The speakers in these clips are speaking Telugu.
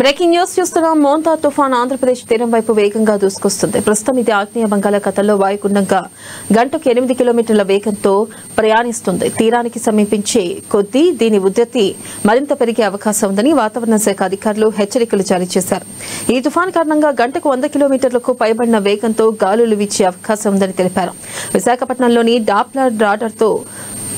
బ్రేకింగ్ న్యూస్ చూస్తున్నాం. మోంతా తుఫాన్ ఆంధ్రప్రదేశ్ తీరం వైపు వేగంగా దూసుకొస్తుంది. ప్రస్తుతం ఇది ఆగ్నేయ బంగాళాఖాతంలో వాయుగుండంగా గంటకు 8 కిలోమీటర్ల వేగంతో ప్రయాణిస్తుంది. తీరానికి సమీపించే కొద్దీ దీని ఉధృతి మరింత పెరిగే అవకాశం ఉందని వాతావరణ శాఖ అధికారులు హెచ్చరికలు జారీ చేశారు. ఈ తుఫాన్ కారణంగా గంటకు 100 కిలోమీటర్లకు పైబడిన వేగంతో గాలులు వీచే అవకాశం ఉందని తెలిపారు. విశాఖపట్నంలోని డాప్లర్ రాడార్తో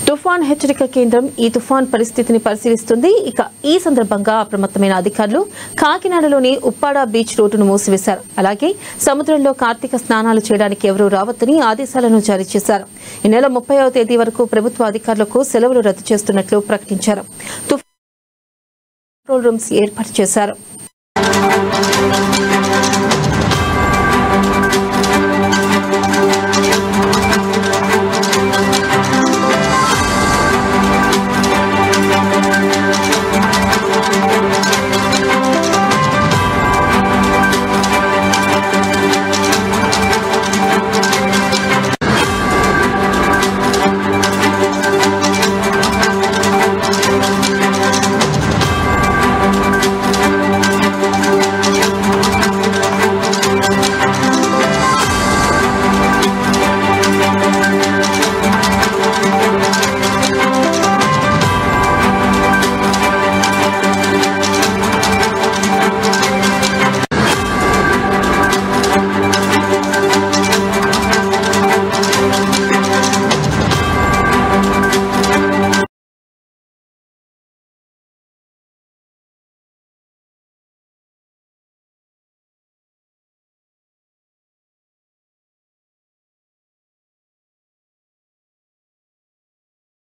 తుఫాన్ హెచ్చరిక కేంద్రం ఈ తుఫాన్ పరిస్థితిని పరిశీలిస్తుంది. ఇక ఈ సందర్భంగా అప్రమత్తమైన అధికారులు కాకినాడలోని ఉప్పాడ బీచ్ రోడ్డును మూసివేశారు. అలాగే సముద్రంలో కార్తీక స్నానాలు చేయడానికి ఎవరూ రావద్దని ఆదేశాలను జారీ చేశారు. ఈ నెల 30వ తేదీ వరకు ప్రభుత్వ అధికారులకు సెలవులు రద్దు చేస్తున్నట్లు ప్రకటించారు. తుఫాన్ కంట్రోల్ రూమ్స్ ఏర్పాటు చేశారు.